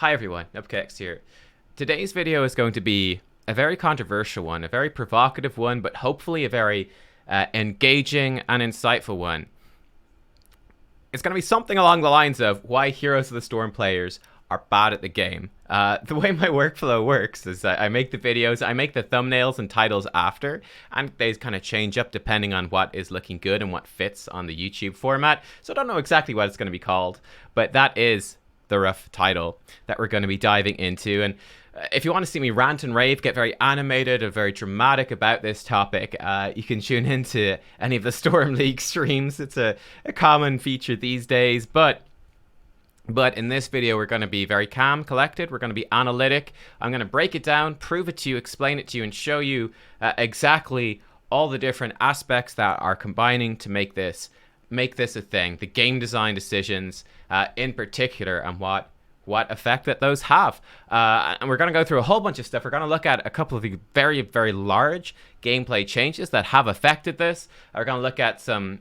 Hi everyone, Nubkeks here. Today's video is going to be a very controversial one, a very provocative one, but hopefully a very engaging and insightful one. It's going to be something along the lines of why Heroes of the Storm players are bad at the game. The way my workflow works is that I make the videos, I make the thumbnails and titles after, and they kind of change up depending on what is looking good and what fits on the YouTube format. So I don't know exactly what it's going to be called, but that is the rough title that we're going to be diving into. And if you want to see me rant and rave, get very animated and very dramatic about this topic, you can tune into any of the Storm League streams. It's a common feature these days, but in this video, we're going to be very calm, collected. We're going to be analytic. I'm going to break it down, prove it to you, explain it to you, and show you exactly all the different aspects that are combining to make this a thing. The game design decisions in particular, and what effect that those have. And we're going to go through a whole bunch of stuff. We're going to look at a couple of the very, very large gameplay changes that have affected this. We're going to look at some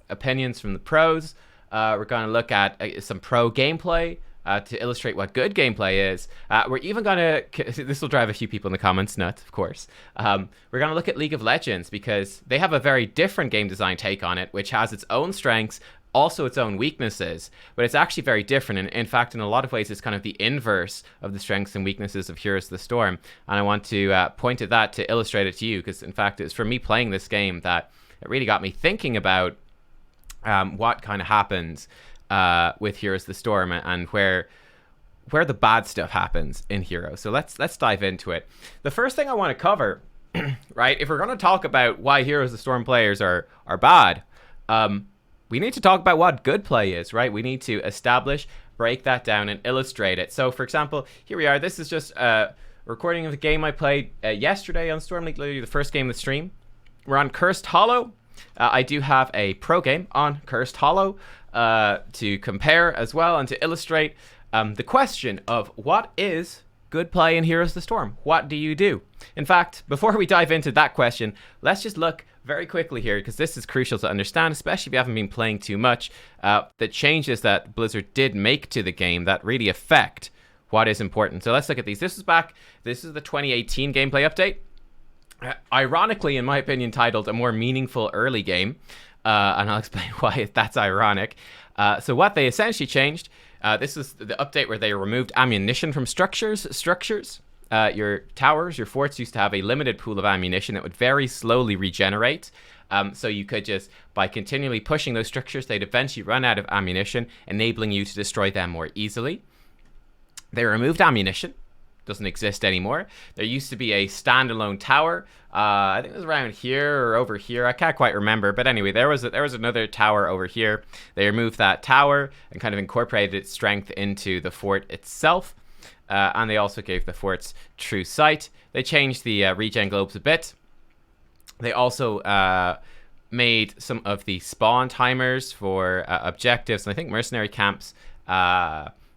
opinions from the pros. We're going to look at some pro gameplay to illustrate what good gameplay is. We're even going to, this will drive a few people in the comments nuts, of course. We're going to look at League of Legends because they have a very different game design take on it, which has its own strengths, also its own weaknesses, but it's actually very different. And in fact, in a lot of ways, it's kind of the inverse of the strengths and weaknesses of Heroes of the Storm. And I want to point at that to illustrate it to you, because in fact, it's for me playing this game that it really got me thinking about what kind of happens with Heroes of the Storm and where the bad stuff happens in Heroes. So let's dive into it. The first thing I want to cover, right, if we're going to talk about why Heroes of the Storm players are bad, we need to talk about what good play is, right? We need to establish, break that down, and illustrate it. So, for example, here we are. This is just a recording of the game I played yesterday on Storm League, literally the first game of the stream. We're on Cursed Hollow. I do have a pro game on Cursed Hollow to compare as well and to illustrate the question of what is good play in Heroes of the Storm? What do you do? In fact, before we dive into that question, let's just look very quickly here, because this is crucial to understand, especially if you haven't been playing too much, the changes that Blizzard did make to the game that really affect what is important. So let's look at these. This is the 2018 gameplay update. Ironically, in my opinion, titled A More Meaningful Early Game, and I'll explain why that's ironic. So what they essentially changed, this is the update where they removed ammunition from structures. Your towers, your forts used to have a limited pool of ammunition that would very slowly regenerate. So you could just, by continually pushing those structures, they'd eventually run out of ammunition, enabling you to destroy them more easily. They removed ammunition. Doesn't exist anymore. There used to be a standalone tower. I think it was around here or over here. I can't quite remember. But anyway, there was another tower over here. They removed that tower and kind of incorporated its strength into the fort itself. And they also gave the forts true sight. They changed the regen globes a bit. They also made some of the spawn timers for objectives, and I think mercenary camps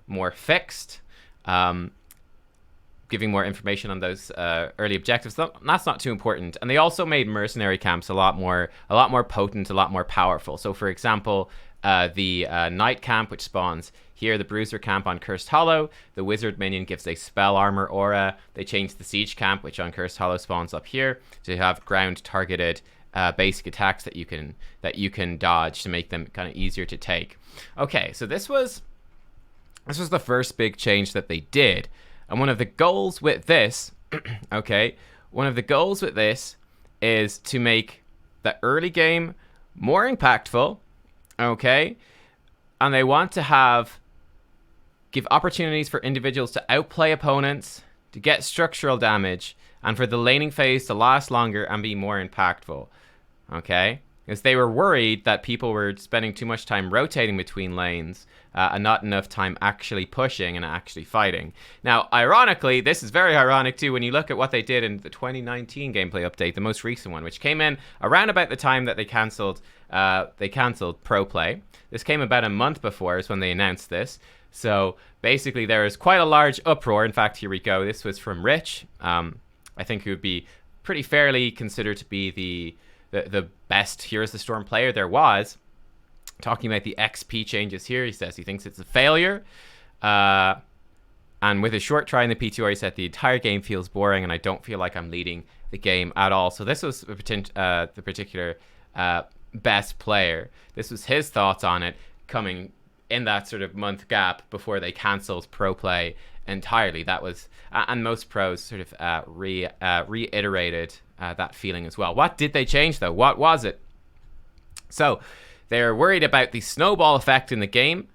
more fixed. Giving more information on those early objectives. That's not too important. And they also made mercenary camps a lot more potent, a lot more powerful. So, for example, the Knight camp, which spawns here, the Bruiser camp on Cursed Hollow, the Wizard minion gives a spell armor aura. They changed the Siege camp, which on Cursed Hollow spawns up here, to have ground targeted basic attacks that you can dodge to make them kind of easier to take. Okay, so this was the first big change that they did. And one of the goals with this, is to make the early game more impactful, okay? And they want to give opportunities for individuals to outplay opponents, to get structural damage, and for the laning phase to last longer and be more impactful, okay? Because they were worried that people were spending too much time rotating between lanes and not enough time actually pushing and actually fighting. Now, ironically, this is very ironic too when you look at what they did in the 2019 gameplay update, the most recent one, which came in around about the time that they cancelled Pro Play. This came about a month before is when they announced this. So basically there is quite a large uproar. In fact, here we go. This was from Rich. I think he would be pretty fairly considered to be the best Heroes of the Storm player there was. Talking about the XP changes here, he says he thinks it's a failure. And with a short try in the P2R, he said the entire game feels boring and I don't feel like I'm leading the game at all. So this was the particular best player. This was his thoughts on it coming in that sort of month gap before they cancelled pro play entirely. That was, and most pros sort of reiterated that feeling as well. What did they change though? What was it? So they're worried about the snowball effect in the game.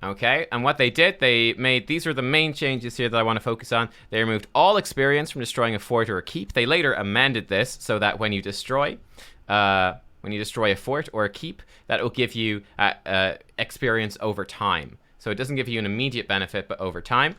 Okay, and what they did, they made, these are the main changes here that I want to focus on. They removed all experience from destroying a fort or a keep. They later amended this so that when you destroy a fort or a keep, that will give you experience over time. So it doesn't give you an immediate benefit, but over time.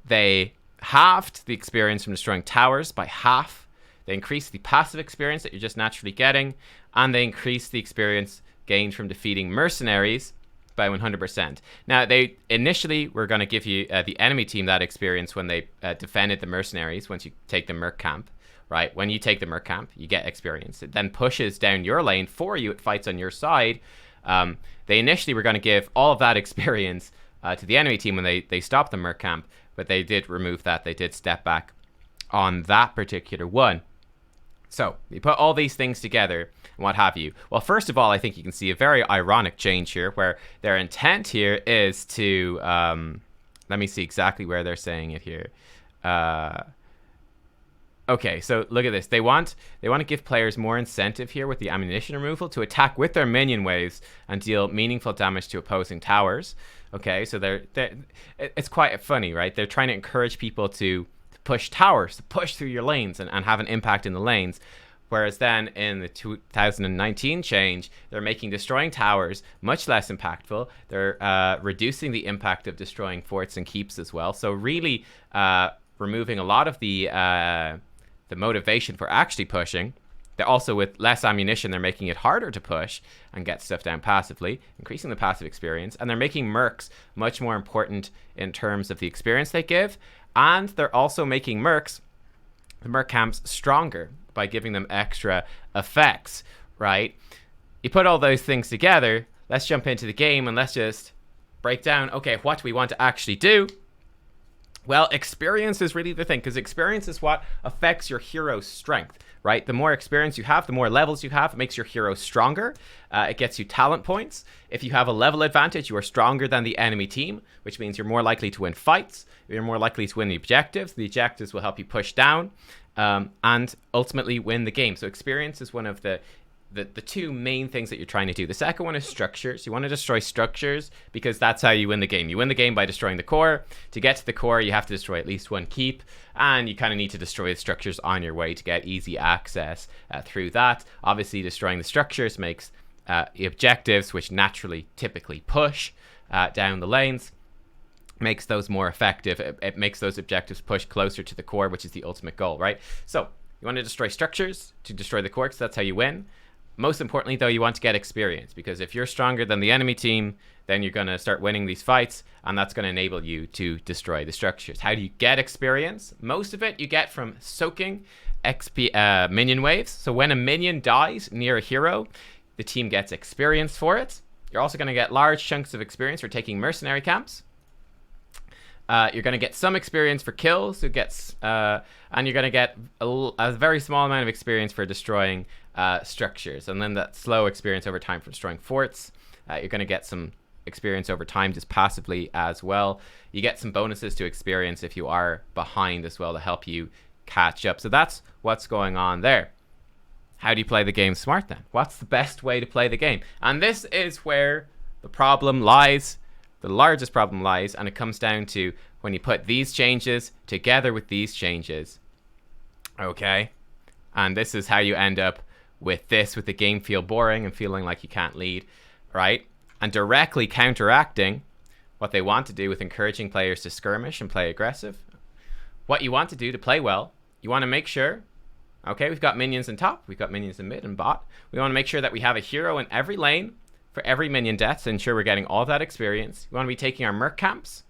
They halved the experience from destroying towers by half. They increased the passive experience that you're just naturally getting, and they increased the experience gained from defeating mercenaries by 100%. Now, they initially were going to give you the enemy team that experience when they defended the mercenaries once you take the merc camp, right? When you take the merc camp, you get experience. It then pushes down your lane for you. It fights on your side. They initially were going to give all of that experience to the enemy team when they stopped the merc camp, but they did remove that. They did step back on that particular one. So you put all these things together and what have you. Well, first of all, I think you can see a very ironic change here where their intent here is to, let me see exactly where they're saying it here. Okay, so look at this. They want to give players more incentive here with the ammunition removal to attack with their minion waves and deal meaningful damage to opposing towers. Okay, so it's quite funny, right? They're trying to encourage people to push towers, to push through your lanes and have an impact in the lanes. Whereas then in the 2019 change, they're making destroying towers much less impactful. They're reducing the impact of destroying forts and keeps as well. So really removing a lot of the motivation for actually pushing. They're also, with less ammunition, they're making it harder to push and get stuff down passively, increasing the passive experience. And they're making mercs much more important in terms of the experience they give. And they're also making mercs, the merc camps, stronger by giving them extra effects, right? You put all those things together, let's jump into the game and let's just break down, okay, what do we want to actually do? Well, experience is really the thing, because experience is what affects your hero's strength, right? The more experience you have, the more levels you have, it makes your hero stronger. It gets you talent points. If you have a level advantage, you are stronger than the enemy team, which means you're more likely to win fights. You're more likely to win the objectives. The objectives will help you push down and ultimately win the game. So experience is one of the two main things that you're trying to do. The second one is structures. You want to destroy structures because that's how you win the game. You win the game by destroying the core. To get to the core, you have to destroy at least one keep, and you kind of need to destroy the structures on your way to get easy access through that. Obviously, destroying the structures makes the objectives, which naturally typically push down the lanes, makes those more effective. It makes those objectives push closer to the core, which is the ultimate goal, right? So you want to destroy structures to destroy the core, because that's how you win. Most importantly, though, you want to get experience, because if you're stronger than the enemy team, then you're going to start winning these fights, and that's going to enable you to destroy the structures. How do you get experience? Most of it you get from soaking XP minion waves. So when a minion dies near a hero, the team gets experience for it. You're also going to get large chunks of experience for taking mercenary camps. You're going to get some experience for kills, and you're going to get a very small amount of experience for destroying structures, and then that slow experience over time for destroying forts. You're going to get some experience over time just passively as well. You get some bonuses to experience if you are behind as well to help you catch up. So that's what's going on there. How do you play the game smart then? What's the best way to play the game? And this is where the problem lies. The largest problem lies, and it comes down to when you put these changes together with these changes, okay? And this is how you end up with the game feel boring and feeling like you can't lead, right? And directly counteracting what they want to do with encouraging players to skirmish and play aggressive. What you want to do to play well, you want to make sure, okay, we've got minions in top, we've got minions in mid and bot. We want to make sure that we have a hero in every lane for every minion death to ensure we're getting all that experience. We want to be taking our merc camps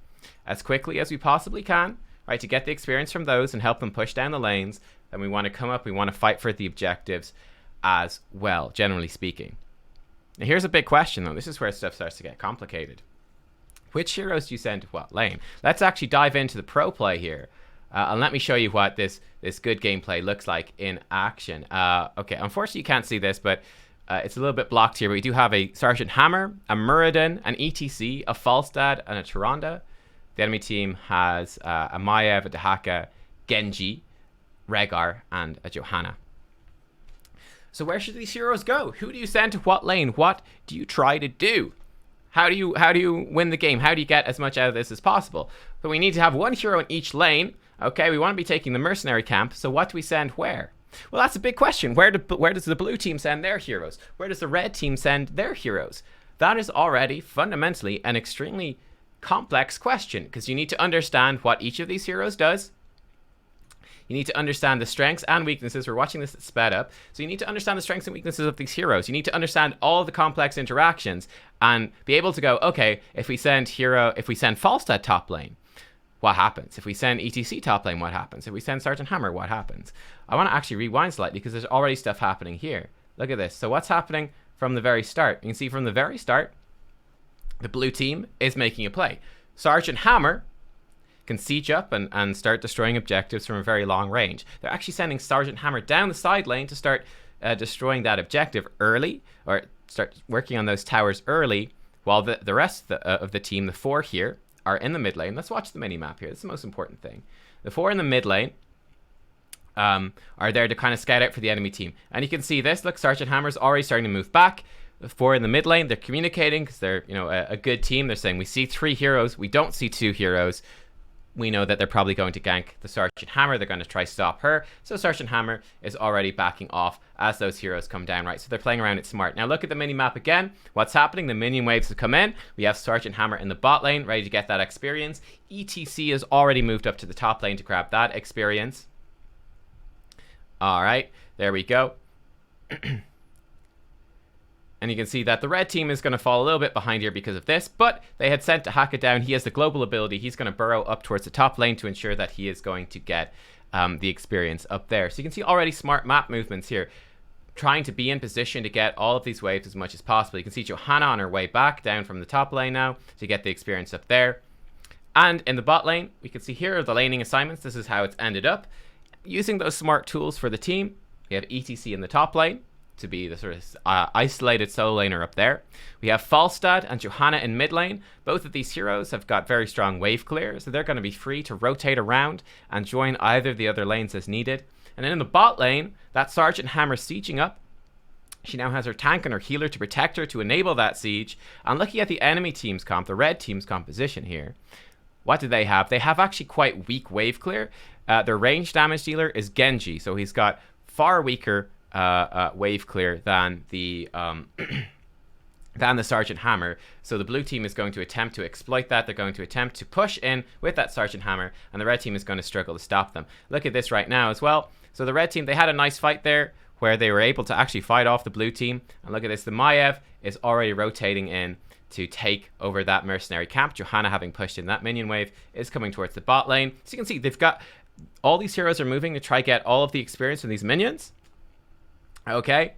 as quickly as we possibly can, right, to get the experience from those and help them push down the lanes. And we want to come up, we want to fight for the objectives as well, generally speaking. Now here's a big question though. This is where stuff starts to get complicated. Which heroes do you send to what lane? Let's actually dive into the pro play here. And let me show you what this good gameplay looks like in action. Okay, unfortunately you can't see this, but it's a little bit blocked here. But we do have a Sergeant Hammer, a Muradin, an ETC, a Falstad, and a Tyrande. The enemy team has a Maiev, a Dehaka, Genji, Rehgar, and a Johanna. So where should these heroes go? Who do you send to what lane? What do you try to do? How do you win the game? How do you get as much out of this as possible? But we need to have one hero in each lane. Okay, we want to be taking the mercenary camp. So what do we send where? Well, that's a big question. Where does the blue team send their heroes? Where does the red team send their heroes? That is already fundamentally an extremely complex question, because you need to understand what each of these heroes does. You need to understand the strengths and weaknesses. We're watching this sped up. So you need to understand the strengths and weaknesses of these heroes. You need to understand all of the complex interactions and be able to go, okay, if we send Falstad top lane, what happens? If we send ETC top lane, what happens? If we send Sergeant Hammer, what happens? I want to actually rewind slightly because there's already stuff happening here. Look at this. So what's happening from the very start? You can see from the very start, the blue team is making a play. Sergeant Hammer can siege up and start destroying objectives from a very long range. They're actually sending Sergeant Hammer down the side lane to start destroying that objective early, or start working on those towers early, while the rest of the team, the 4 here, are in the mid lane. Let's watch the mini-map here. That's the most important thing. The 4 in the mid lane are there to kind of scout out for the enemy team. And you can see this. Look, Sergeant Hammer's already starting to move back. The 4 in the mid lane, they're communicating because they're a good team. They're saying, we see 3 heroes. We don't see 2 heroes. We know that they're probably going to gank the Sergeant Hammer. They're going to try to stop her. So Sergeant Hammer is already backing off as those heroes come down, right? So they're playing around it smart. Now look at the mini-map again. What's happening? The minion waves have come in. We have Sergeant Hammer in the bot lane, ready to get that experience. ETC has already moved up to the top lane to grab that experience. All right, there we go. And you can see that the red team is going to fall a little bit behind here because of this, but they had sent Dehaka down. He has the global ability. He's going to burrow up towards the top lane to ensure that he is going to get the experience up there. So you can see already smart map movements here, trying to be in position to get all of these waves as much as possible. You can see Johanna on her way back down from the top lane now to get the experience up there. And in the bot lane, we can see here are the laning assignments. This is how it's ended up. Using those smart tools for the team, we have ETC in the top lane to be the sort of isolated solo laner up there. We have Falstad and Johanna in mid lane. Both of these heroes have got very strong wave clear, so they're going to be free to rotate around and join either of the other lanes as needed. And then in the bot lane, that Sergeant Hammer sieging up. She now has her tank and her healer to protect her to enable that siege. And looking at the enemy team's comp, the red team's composition here, what do they have? They have actually quite weak wave clear. Their range damage dealer is Genji, so he's got far weaker wave clear than the Sergeant Hammer. So the blue team is going to attempt to exploit that. They're going to attempt to push in with that Sergeant Hammer, and the red team is going to struggle to stop them. Look at this right now as well. So the red team, they had a nice fight there where they were able to actually fight off the blue team. And look at this, the Maiev is already rotating in to take over that mercenary camp. Johanna, having pushed in that minion wave, is coming towards the bot lane. So you can see they've got all these heroes are moving to try get all of the experience from these minions. Okay,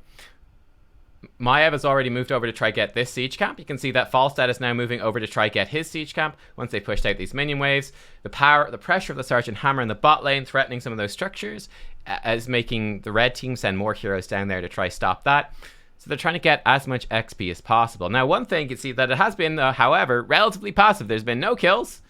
Maiev has already moved over to try get this siege camp. You can see that Falstad is now moving over to try get his siege camp once they pushed out these minion waves. The pressure of the Sergeant Hammer in the bot lane threatening some of those structures is making the red team send more heroes down there to try stop that. So they're trying to get as much XP as possible. Now one thing you can see that it has been, however, relatively passive. There's been no kills.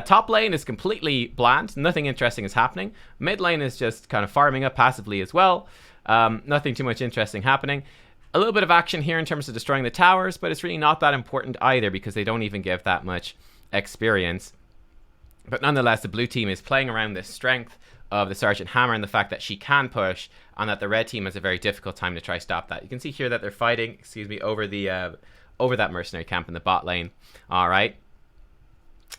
Top lane is completely bland. Nothing interesting is happening. Mid lane is just kind of farming up passively as well. Nothing too much interesting happening. A little bit of action here in terms of destroying the towers, but it's really not that important either because they don't even give that much experience. But nonetheless, the blue team is playing around the strength of the Sergeant Hammer and the fact that she can push, and that the red team has a very difficult time to try stop that. You can see here that they're fighting, over that mercenary camp in the bot lane. All right.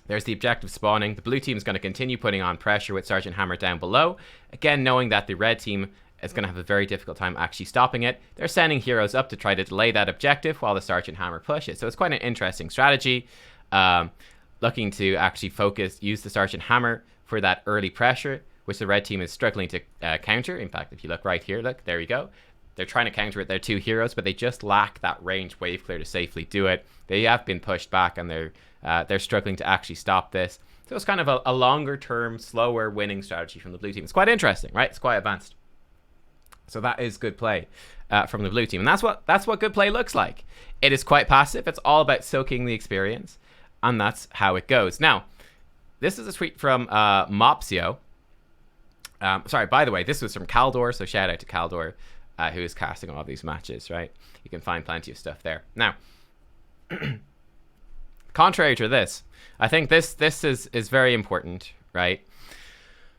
There's the objective spawning. The blue team is going to continue putting on pressure with Sergeant Hammer down below. Again, knowing that the red team is going to have a very difficult time actually stopping it. They're sending heroes up to try to delay that objective while the Sergeant Hammer pushes. So it's quite an interesting strategy. Looking to actually use the Sergeant Hammer for that early pressure, which the red team is struggling to counter. In fact, if you look right here, look, there we go. They're trying to counter it, their 2 heroes, but they just lack that range wave clear to safely do it. They have been pushed back, and they're They're struggling to actually stop this. So it's kind of a longer term, slower winning strategy from the blue team. It's quite interesting, right? It's quite advanced. So that is good play from the blue team. And that's what good play looks like. It is quite passive. It's all about soaking the experience. And that's how it goes. Now, this is a tweet from Mopsio. Sorry, by the way, this was from Caldor. So shout out to Caldor, who is casting all these matches, right? You can find plenty of stuff there. Now, contrary to this, I think this is very important, right?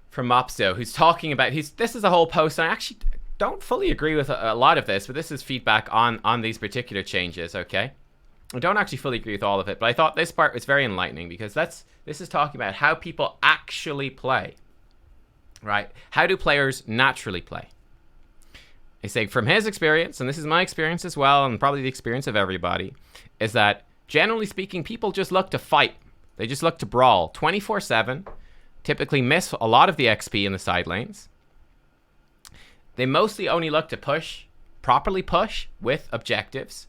From Mopsio, who's talking about, this is a whole post, and I actually don't fully agree with a lot of this, but this is feedback on these particular changes, okay? I don't actually fully agree with all of it, but I thought this part was very enlightening because this is talking about how people actually play, right? How do players naturally play? They say from his experience, and this is my experience as well, and probably the experience of everybody, is that generally speaking, people just look to fight. They just look to brawl 24/7, typically miss a lot of the XP in the side lanes. They mostly only look to push, properly push with objectives,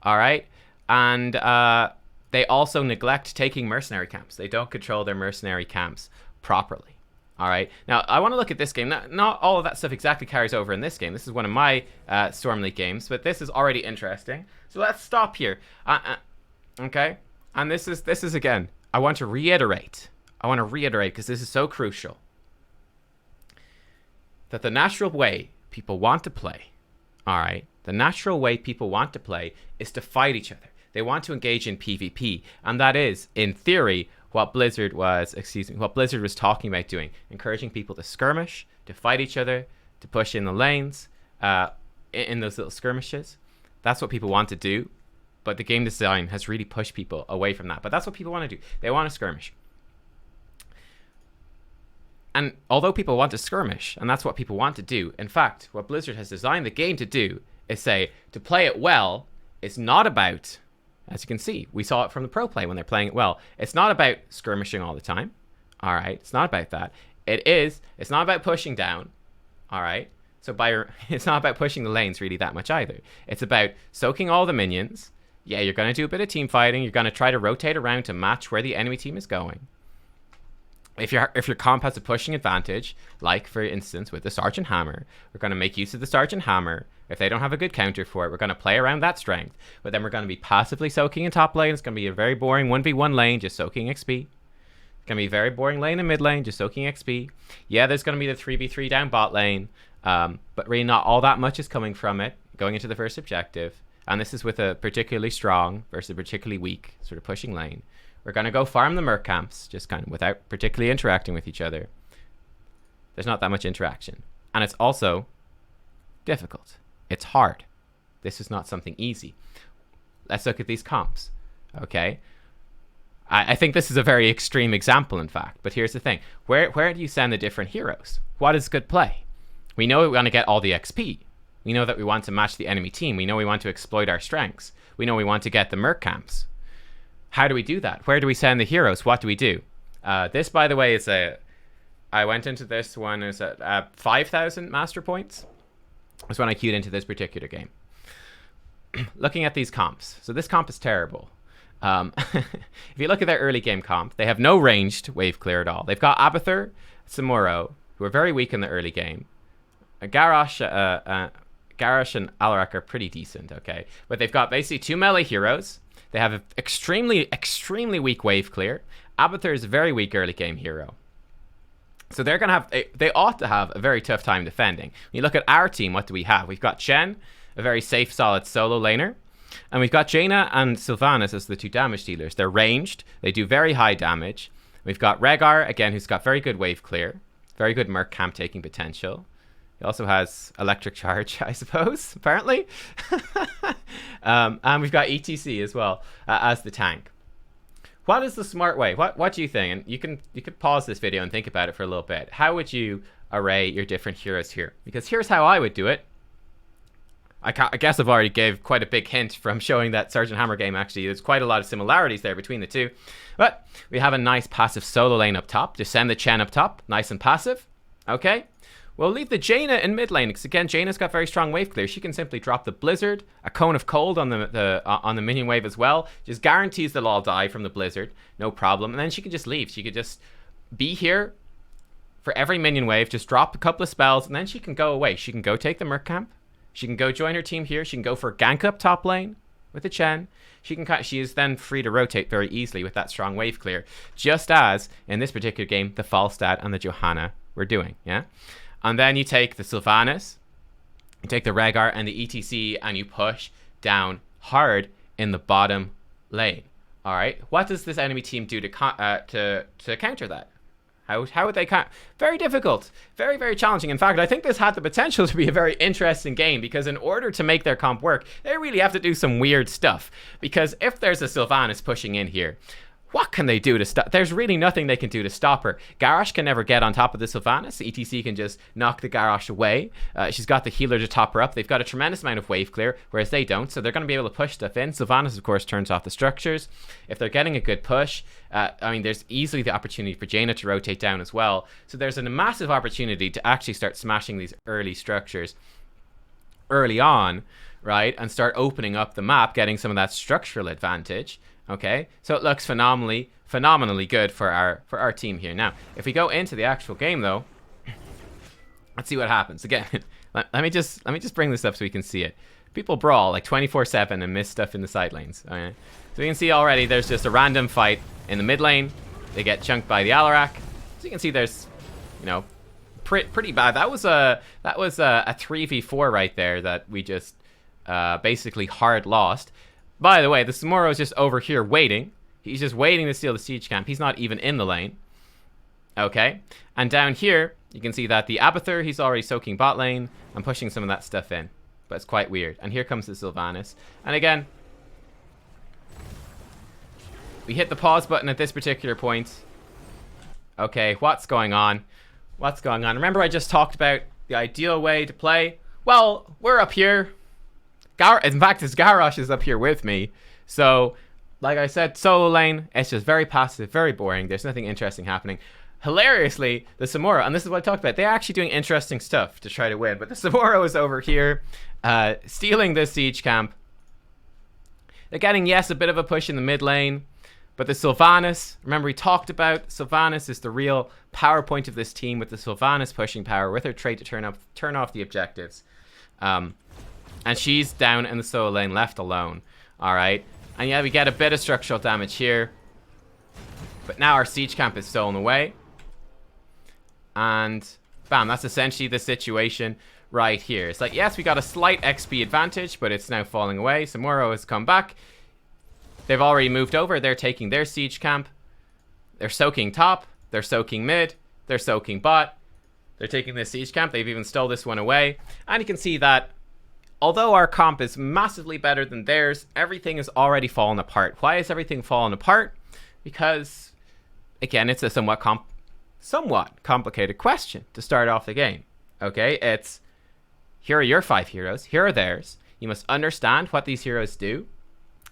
all right? And they also neglect taking mercenary camps. They don't control their mercenary camps properly. All right. Now, I want to look at this game. Not all of that stuff exactly carries over in this game. This is one of my Storm League games, but this is already interesting. So let's stop here. Okay. And this is again, I want to reiterate because this is so crucial, that the natural way people want to play, all right, the natural way people want to play is to fight each other. They want to engage in PvP, and that is, in theory, what Blizzard was talking about doing, encouraging people to skirmish, to fight each other, to push in the lanes, in those little skirmishes. That's what people want to do, but the game design has really pushed people away from that. But that's what people want to do. They want to skirmish. And although people want to skirmish, and that's what people want to do, in fact, what Blizzard has designed the game to do is say, to play it well, it's not about, as you can see, we saw it from the pro play when they're playing it well. It's not about skirmishing all the time. All right. It's not about that. It's not about pushing down. All right. So it's not about pushing the lanes really that much either. It's about soaking all the minions. Yeah, you're going to do a bit of team fighting. You're going to try to rotate around to match where the enemy team is going. If your comp has a pushing advantage, like for instance with the Sergeant Hammer, we're going to make use of the Sergeant Hammer. If they don't have a good counter for it, we're going to play around that strength. But then we're going to be passively soaking in top lane. It's going to be a very boring 1v1 lane, just soaking XP. It's going to be a very boring lane in mid lane, just soaking XP. Yeah, there's going to be the 3v3 down bot lane, but really not all that much is coming from it, going into the first objective. And this is with a particularly strong versus a particularly weak sort of pushing lane. We're going to go farm the merc camps, just kind of without particularly interacting with each other. There's not that much interaction. And it's also difficult. It's hard. This is not something easy. Let's look at these comps, okay? I think this is a very extreme example, in fact. But here's the thing. Where do you send the different heroes? What is good play? We know we want to get all the XP. We know that we want to match the enemy team. We know we want to exploit our strengths. We know we want to get the merc camps. How do we do that? Where do we send the heroes? What do we do? This, by the way, is I went into this one is at 5,000 master points. That's when I queued into this particular game. Looking at these comps. So this comp is terrible. If you look at their early game comp, they have no ranged wave clear at all. They've got Abathur, Samuro, who are very weak in the early game. Garrosh and Alarak are pretty decent, okay? But they've got basically 2 melee heroes. They have an extremely, extremely weak wave clear. Abathur is a very weak early game hero. So they're going to have, they ought to have a very tough time defending. When you look at our team, what do we have? We've got Chen, a very safe, solid solo laner. And we've got Jaina and Sylvanas as the 2 damage dealers. They're ranged. They do very high damage. We've got Rehgar, again, who's got very good wave clear. Very good merc camp taking potential. He also has electric charge, I suppose, apparently. And we've got ETC as well as the tank. What is the smart way? What do you think? And you could pause this video and think about it for a little bit. How would you array your different heroes here? Because here's how I would do it. I guess I've already gave quite a big hint from showing that Sergeant Hammer game. Actually, there's quite a lot of similarities there between the two. But we have a nice passive solo lane up top. Just send the Chen up top, nice and passive. Okay. We'll leave the Jaina in mid lane, because again, Jaina's got very strong wave clear. She can simply drop the Blizzard, a Cone of Cold on the minion wave as well. Just guarantees they'll all die from the Blizzard, no problem. And then she can just leave. She could just be here for every minion wave, just drop a couple of spells, and then she can go away. She can go take the Merc camp. She can go join her team here. She can go for a gank up top lane with the Chen. She is then free to rotate very easily with that strong wave clear, just as in this particular game the Falstad and the Johanna were doing. Yeah. And then you take the Sylvanas, you take the Rhaegar and the ETC, and you push down hard in the bottom lane. All right. What does this enemy team do to counter that? How would they counter? Very difficult. Very, very challenging. In fact, I think this had the potential to be a very interesting game, because in order to make their comp work, they really have to do some weird stuff. Because if there's a Sylvanas pushing in here, what can they do to stop? There's really nothing they can do to stop her. Garrosh can never get on top of the Sylvanas. ETC can just knock the Garrosh away. She's got the healer to top her up. They've got a tremendous amount of wave clear, whereas they don't. So they're going to be able to push stuff in. Sylvanas, of course, turns off the structures. If they're getting a good push, I mean, there's easily the opportunity for Jaina to rotate down as well. So there's a massive opportunity to actually start smashing these early structures early on, right? And start opening up the map, getting some of that structural advantage. Okay, so it looks phenomenally good for our team here. Now, if we go into the actual game, though, let's see what happens. Again, let me just bring this up so we can see it. People brawl like 24/7 and miss stuff in the side lanes. Okay, so you can see already there's just a random fight in the mid lane. They get chunked by the Alarak. So you can see there's, you know, pretty bad. That was a 3v4 right there that we just basically hard lost. By the way, the Samuro is just over here waiting. He's just waiting to steal the siege camp. He's not even in the lane. Okay. And down here, you can see that the Abathur, he's already soaking bot lane and pushing some of that stuff in. But it's quite weird. And here comes the Sylvanas. And again, we hit the pause button at this particular point. Okay, what's going on? What's going on? Remember I just talked about the ideal way to play? Well, we're up here. In fact, this Garrosh is up here with me. So, like I said, solo lane, it's just very passive, very boring. There's nothing interesting happening. Hilariously, the Samuro, and this is what I talked about, they're actually doing interesting stuff to try to win. But the Samuro is over here, stealing this siege camp. They're getting, yes, a bit of a push in the mid lane. But the Sylvanas, remember we talked about, Sylvanas is the real power point of this team, with the Sylvanas pushing power with her trait to turn off the objectives. And she's down in the solo lane, left alone. Alright. And yeah, we get a bit of structural damage here. But now our siege camp is stolen away. And bam, that's essentially the situation right here. It's like, yes, we got a slight XP advantage, but it's now falling away. Samuro has come back. They've already moved over. They're taking their siege camp. They're soaking top. They're soaking mid. They're soaking bot. They're taking this siege camp. They've even stole this one away. And you can see that although our comp is massively better than theirs, everything is already fallen apart. Why is everything fallen apart? Because, again, it's a somewhat complicated question to start off the game. Okay, it's, here are your 5 heroes, here are theirs. You must understand what these heroes do.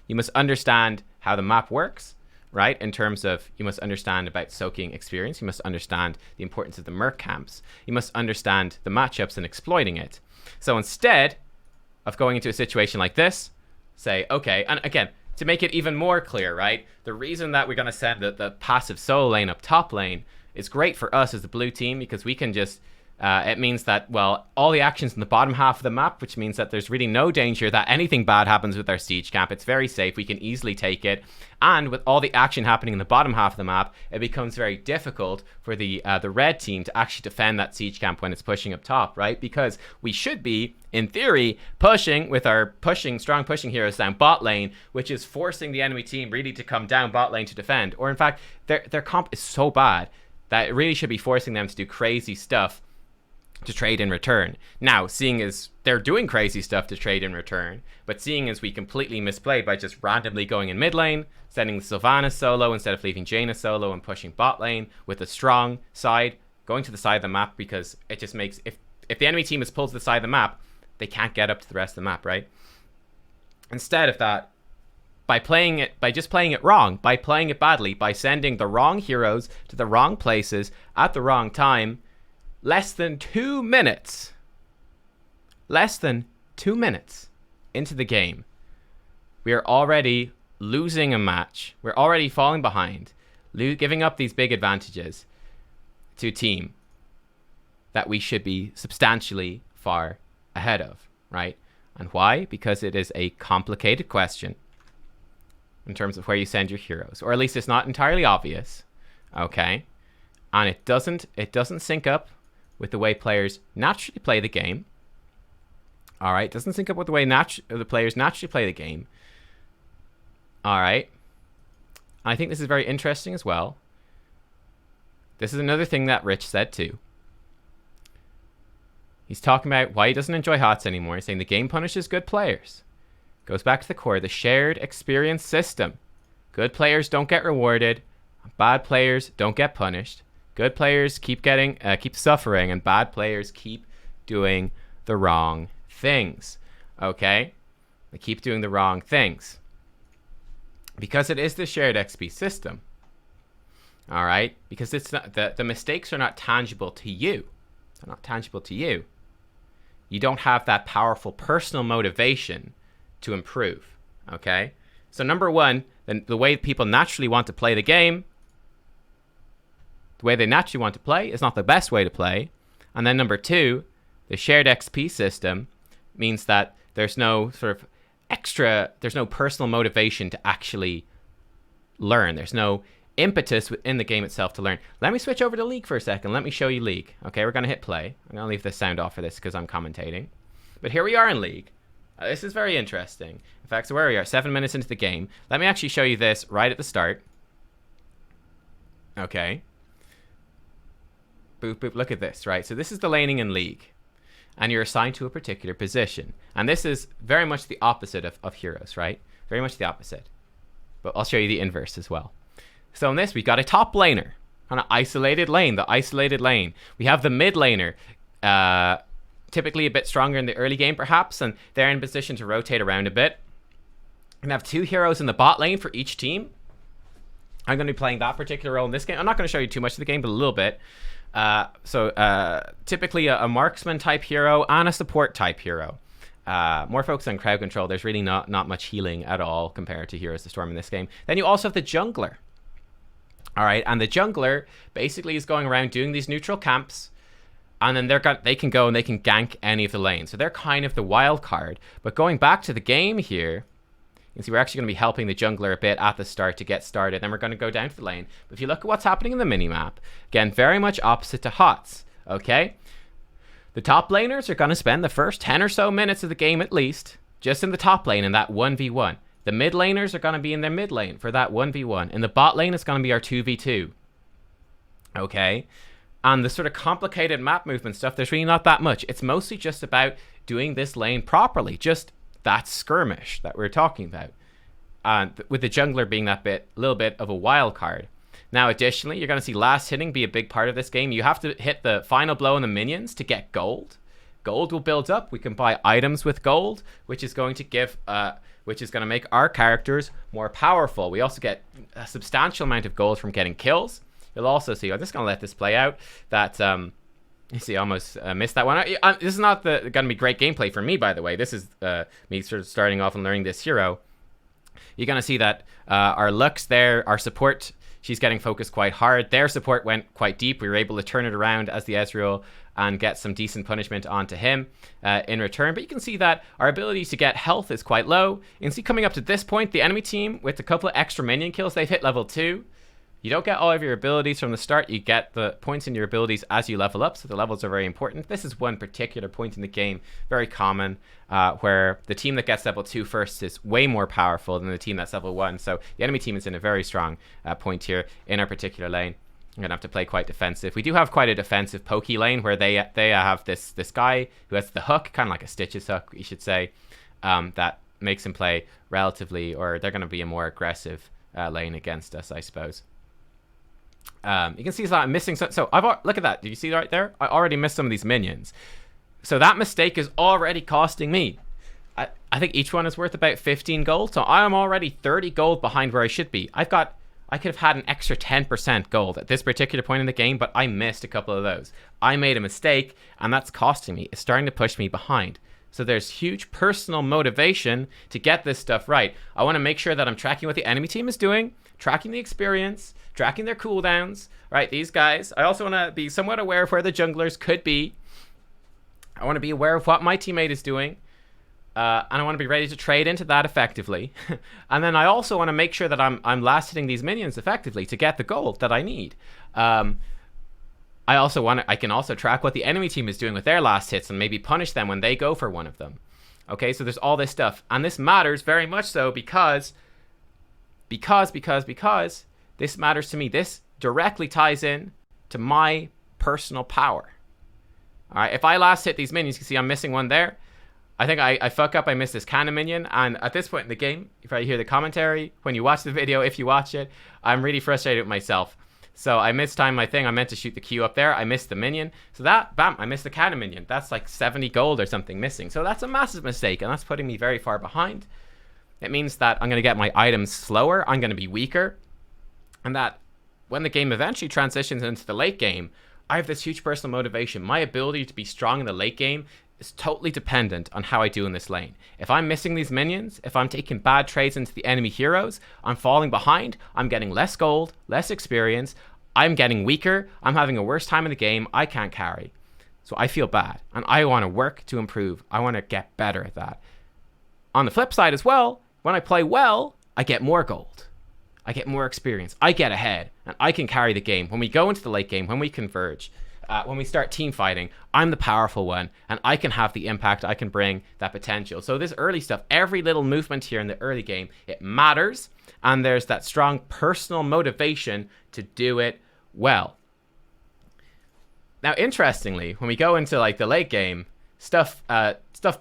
You must understand how the map works, right? In terms of, you must understand about soaking experience. You must understand the importance of the Merc camps. You must understand the matchups and exploiting it. So instead of going into a situation like this, say, okay, and again, to make it even more clear, right? The reason that we're going to send the passive solo lane up top lane is great for us as the blue team, because we can just, it means that, well, all the actions in the bottom half of the map, which means that there's really no danger that anything bad happens with our siege camp. It's very safe. We can easily take it. And with all the action happening in the bottom half of the map, it becomes very difficult for the red team to actually defend that siege camp when it's pushing up top, right? Because we should be, in theory, pushing with our strong pushing heroes down bot lane, which is forcing the enemy team really to come down bot lane to defend. Or in fact, their comp is so bad that it really should be forcing them to do crazy stuff to trade in return. Now, seeing as they're doing crazy stuff to trade in return, but seeing as we completely misplayed by just randomly going in mid lane, sending the Sylvanas solo instead of leaving Jaina solo, and pushing bot lane with a strong side, going to the side of the map, because it just makes, if the enemy team is pulled to the side of the map, they can't get up to the rest of the map, right? Instead of that, by just playing it wrong, by playing it badly, by sending the wrong heroes to the wrong places at the wrong time, less than 2 minutes, less than 2 minutes into the game, we are already losing a match. We're already falling behind, giving up these big advantages to a team that we should be substantially far ahead of, right? And why? Because it is a complicated question in terms of where you send your heroes, or at least it's not entirely obvious, okay? And it doesn't sync up with the way players naturally play the game. All right, it doesn't sync up with the way the players naturally play the game. All right. I think this is very interesting as well. This is another thing that Rich said too. He's talking about why he doesn't enjoy HOTS anymore. He's saying the game punishes good players. Goes back to the core, the shared experience system. Good players don't get rewarded. Bad players don't get punished. Good players keep suffering, and bad players keep doing the wrong things. Okay? They keep doing the wrong things. Because it is the shared XP system. All right? Because it's not, the mistakes are not tangible to you. They're not tangible to you. You don't have that powerful personal motivation to improve. Okay? So number one, the way people naturally want to play the game, the way they naturally want to play is not the best way to play. And then number two, the shared XP system means that there's no sort of there's no personal motivation to actually learn. There's no impetus within the game itself to learn. Let me switch over to League for a second. Let me show you League. Okay, we're going to hit play. I'm going to leave the sound off for this because I'm commentating. But here we are in League. This is very interesting. In fact, so where we are, 7 minutes into the game. Let me actually show you this right at the start. Okay. Boop, boop, look at this, right? So this is the laning in League. And you're assigned to a particular position. And this is very much the opposite of heroes, right? Very much the opposite. But I'll show you the inverse as well. So in this, we've got a top laner on an isolated lane, the isolated lane. We have the mid laner, typically a bit stronger in the early game perhaps, and they're in position to rotate around a bit. And have two heroes in the bot lane for each team. I'm going to be playing that particular role in this game. I'm not going to show you too much of the game, but a little bit. Typically a marksman type hero and a support type hero. More focused on crowd control. There's really not much healing at all compared to Heroes of the Storm in this game. Then you also have the jungler. All right, and the jungler basically is going around doing these neutral camps, and then they can go and they can gank any of the lanes. So they're kind of the wild card. But going back to the game here, you can see we're actually going to be helping the jungler a bit at the start to get started. Then we're going to go down to the lane. But if you look at what's happening in the minimap, again, very much opposite to HOTS, okay? The top laners are going to spend the first 10 or so minutes of the game at least just in the top lane in that 1v1. The mid laners are going to be in their mid lane for that 1v1. In the bot lane, it's going to be our 2v2. Okay? And the sort of complicated map movement stuff, there's really not that much. It's mostly just about doing this lane properly. Just that skirmish that we're talking about. And with the jungler being that little bit of a wild card. Now, additionally, you're going to see last hitting be a big part of this game. You have to hit the final blow on the minions to get gold. Gold will build up. We can buy items with gold, which is going to give... which is going to make our characters more powerful. We also get a substantial amount of gold from getting kills. You'll also see, I'm just going to let this play out, that, you see, I almost missed that one. This is not going to be great gameplay for me, by the way. This is me sort of starting off and learning this hero. You're going to see that our Lux there, our support, she's getting focused quite hard. Their support went quite deep. We were able to turn it around as the Ezreal and get some decent punishment onto him in return. But you can see that our ability to get health is quite low. You can see coming up to this point, the enemy team, with a couple of extra minion kills, they've hit level 2. You don't get all of your abilities from the start. You get the points in your abilities as you level up, so the levels are very important. This is one particular point in the game, very common, where the team that gets level 2 first is way more powerful than the team that's level 1. So the enemy team is in a very strong point here in our particular lane. I'm going to have to play quite defensive. We do have quite a defensive pokey lane where they have this guy who has the hook, kind of like a Stitches hook, you should say, that makes him play relatively, or they're going to be a more aggressive lane against us, I suppose. You can see I'm missing. So look at that. Did you see right there? I already missed some of these minions. So that mistake is already costing me. I think each one is worth about 15 gold. So I am already 30 gold behind where I should be. I've got I could have had an extra 10% gold at this particular point in the game, but I missed a couple of those. I made a mistake, and that's costing me. It's starting to push me behind. So there's huge personal motivation to get this stuff right. I want to make sure that I'm tracking what the enemy team is doing, tracking the experience, tracking their cooldowns, right? These guys. I also want to be somewhat aware of where the junglers could be. I want to be aware of what my teammate is doing. And I want to be ready to trade into that effectively. And then I also want to make sure that I'm last hitting these minions effectively to get the gold that I need. I can also track what the enemy team is doing with their last hits and maybe punish them when they go for one of them. Okay, so there's all this stuff. And this matters very much so because this matters to me. This directly ties in to my personal power. All right, if I last hit these minions, you can see I'm missing one there. I think I fuck up, I missed this cannon minion, and at this point in the game, if I hear the commentary, when you watch the video, if you watch it, I'm really frustrated with myself. So I mistimed my thing, I meant to shoot the Q up there, I missed the minion, so that, bam, I missed the cannon minion. That's like 70 gold or something missing, so that's a massive mistake, and that's putting me very far behind. It means that I'm going to get my items slower, I'm going to be weaker, and that when the game eventually transitions into the late game, I have this huge personal motivation. My ability to be strong in the late game is totally dependent on how I do in this lane. If I'm missing these minions, if I'm taking bad trades into the enemy heroes, I'm falling behind, I'm getting less gold, less experience, I'm getting weaker, I'm having a worse time in the game, I can't carry. So I feel bad, and I want to work to improve. I want to get better at that. On the flip side as well, when I play well, I get more gold. I get more experience. I get ahead, and I can carry the game. When we go into the late game, when we converge, when we start team fighting, I'm the powerful one, and I can have the impact, I can bring that potential. So this early stuff, every little movement here in the early game, it matters, and there's that strong personal motivation to do it well. Now, interestingly, when we go into like the late game, stuff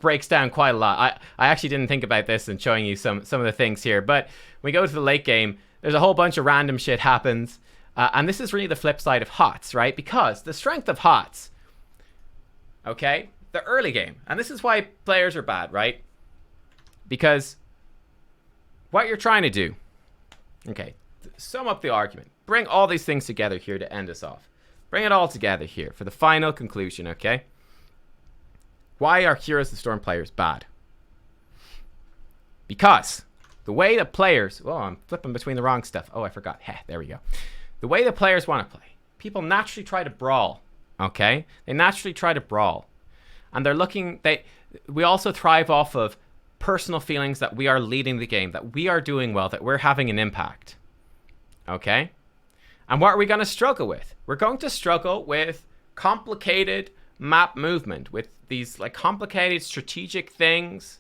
breaks down quite a lot. I actually didn't think about this and showing you some of the things here, but when we go to the late game, there's a whole bunch of random shit happens. And this is really the flip side of HOTS, right? Because the strength of HOTS, okay, the early game, and this is why players are bad, right? Because what you're trying to do, okay, sum up the argument. Bring all these things together here to end us off. Bring it all together here for the final conclusion, okay? Why are Heroes of the Storm players bad? Because the way the players, oh, I'm flipping between the wrong stuff. Oh, I forgot. Heh, there we go. The way the players want to play, people naturally try to brawl, okay? They naturally try to brawl. And they're looking, we also thrive off of personal feelings that we are leading the game, that we are doing well, that we're having an impact, okay? And what are we going to struggle with? We're going to struggle with complicated map movement, with these like complicated strategic things.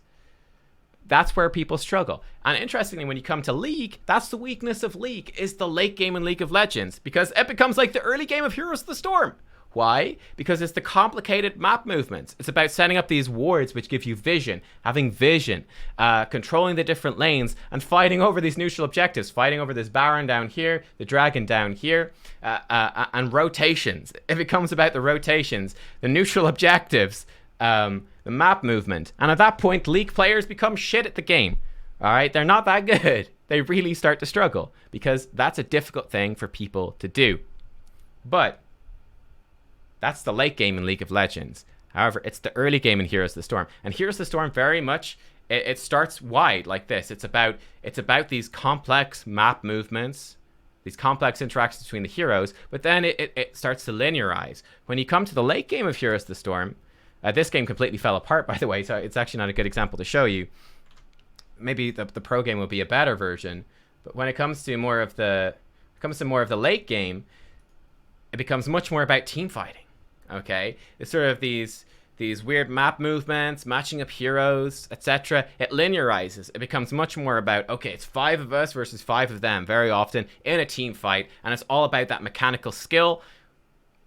That's where people struggle. And interestingly, when you come to League, that's the weakness of League, is the late game in League of Legends, because it becomes like the early game of Heroes of the Storm. Why? Because it's the complicated map movements. It's about setting up these wards which give you vision, having vision, controlling the different lanes, and fighting over these neutral objectives, fighting over this Baron down here, the Dragon down here, and rotations. It becomes about the rotations, the neutral objectives, the map movement. And at that point, League players become shit at the game. All right, they're not that good. They really start to struggle because that's a difficult thing for people to do. But that's the late game in League of Legends. However, it's the early game in Heroes of the Storm. And Heroes of the Storm very much, it starts wide like this. It's about these complex map movements, these complex interactions between the heroes, but then it starts to linearize. When you come to the late game of Heroes of the Storm, this game completely fell apart, by the way, so it's actually not a good example to show you. Maybe the pro game will be a better version, but when it comes to more of the late game, it becomes much more about team fighting. Okay, it's sort of these weird map movements, matching up heroes, etc. It linearizes. It becomes much more about, okay, it's 5 of us versus 5 of them very often in a team fight, and it's all about that mechanical skill.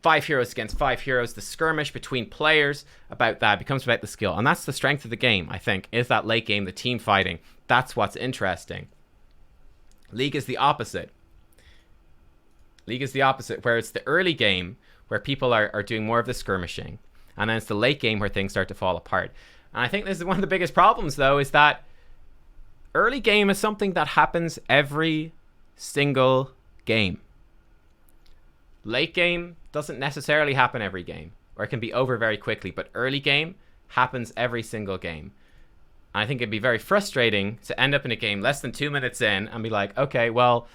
5 heroes against 5 heroes, the skirmish between players, about that. It becomes about the skill. And that's the strength of the game, I think, is that late game, the team fighting. That's what's interesting. League is the opposite. League is the opposite, where it's the early game where people are doing more of the skirmishing. And then it's the late game where things start to fall apart. And I think this is one of the biggest problems, though, is that early game is something that happens every single game. Late game doesn't necessarily happen every game, or it can be over very quickly, but early game happens every single game. And I think it'd be very frustrating to end up in a game less than 2 minutes in and be like, okay, well,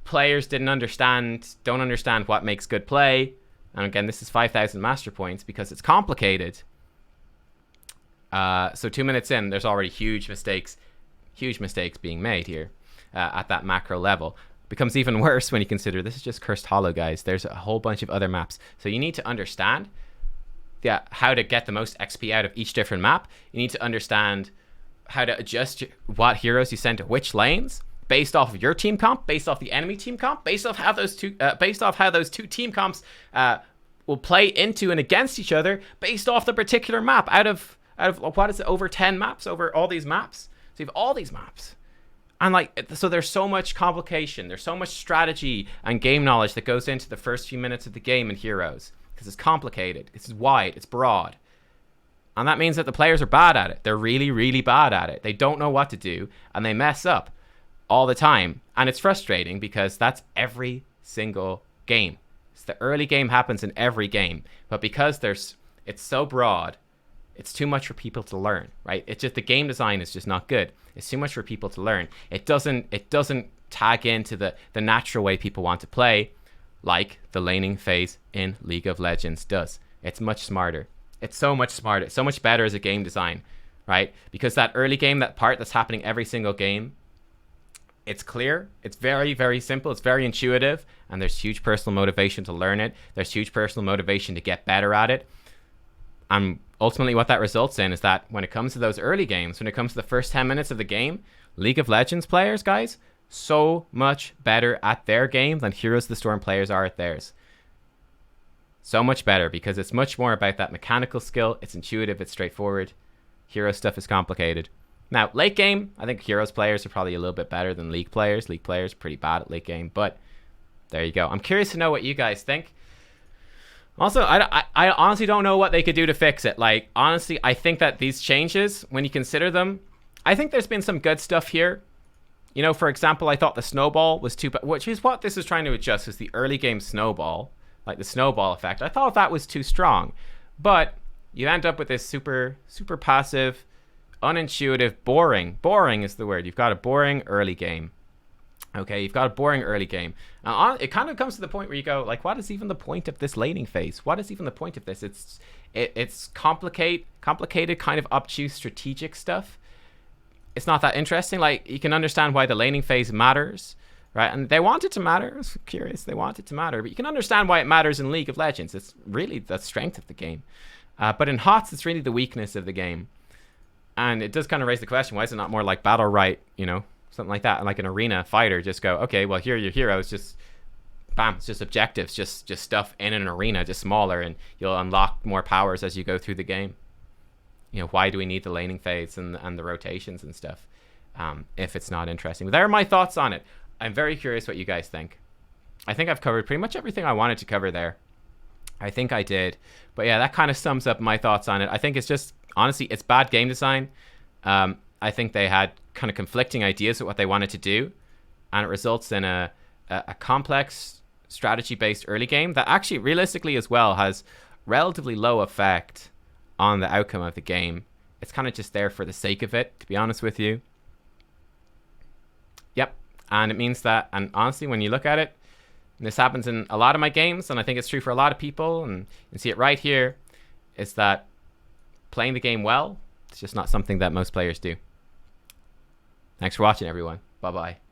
players don't understand what makes good play. And again, this is 5,000 master points because it's complicated. So 2 minutes in, there's already huge mistakes being made here at that macro level. Becomes even worse when you consider this is just Cursed Hollow, guys. There's a whole bunch of other maps. So you need to understand how to get the most XP out of each different map. You need to understand how to adjust what heroes you send to which lanes based off of your team comp, based off the enemy team comp, based off how those two team comps will play into and against each other, based off the particular map. Out of what is it, over 10 maps, over all these maps. So you have all these maps. And so there's so much complication, there's so much strategy and game knowledge that goes into the first few minutes of the game in Heroes, because it's complicated, it's wide, it's broad. And that means that the players are bad at it. They're really, really bad at it. They don't know what to do, and they mess up all the time. And it's frustrating because that's every single game. So the early game happens in every game, but because it's so broad, it's too much for people to learn, right? It's just the game design is just not good. It's too much for people to learn. It doesn't tag into the natural way people want to play, like the laning phase in League of Legends does. It's much smarter. It's so much smarter. It's so much better as a game design, right? Because that early game, that part that's happening every single game, it's clear. It's very, very simple. It's very intuitive. And there's huge personal motivation to learn it. There's huge personal motivation to get better at it. And ultimately what that results in is that when it comes to those early games, when it comes to the first 10 minutes of the game, League of Legends players, guys, so much better at their game than Heroes of the Storm players are at theirs. So much better because it's much more about that mechanical skill. It's intuitive. It's straightforward. Hero stuff is complicated. Now, late game, I think Heroes players are probably a little bit better than League players. League players are pretty bad at late game, but there you go. I'm curious to know what you guys think. Also, I honestly don't know what they could do to fix it. Like, honestly, I think that these changes, when you consider them, I think there's been some good stuff here. You know, for example, I thought the snowball was too bad, which is what this is trying to adjust, is the early game snowball, like the snowball effect. I thought that was too strong, but you end up with this super, super passive, unintuitive, boring is the word. You've got a boring early game. Okay, you've got a boring early game. It kind of comes to the point where you go, like, what is even the point of this laning phase? What is even the point of this? It's complicated, kind of obtuse strategic stuff. It's not that interesting. Like, you can understand why the laning phase matters, right? And they want it to matter. I was curious, they want it to matter. But you can understand why it matters in League of Legends. It's really the strength of the game. But in HOTS, it's really the weakness of the game. And it does kind of raise the question, why is it not more like Battle Right, you know? Something like that, like an arena fighter, just go, okay, well, here are your heroes, just bam, it's just objectives, just stuff in an arena, just smaller, and you'll unlock more powers as you go through the game. You know, why do we need the laning phase and the rotations and stuff if it's not interesting? But there are my thoughts on it. I'm very curious what you guys think. I think I've covered pretty much everything I wanted to cover there. I think I did. But yeah, that kind of sums up my thoughts on it. I think it's just, honestly, it's bad game design. I think they had kind of conflicting ideas of what they wanted to do, and it results in a complex strategy-based early game that actually realistically as well has relatively low effect on the outcome of the game. It's kind of just there for the sake of it, to be honest with you. Yep, and it means that, and honestly, when you look at it, and this happens in a lot of my games, and I think it's true for a lot of people, and you can see it right here, is that playing the game well, it's just not something that most players do. Thanks for watching, everyone. Bye-bye.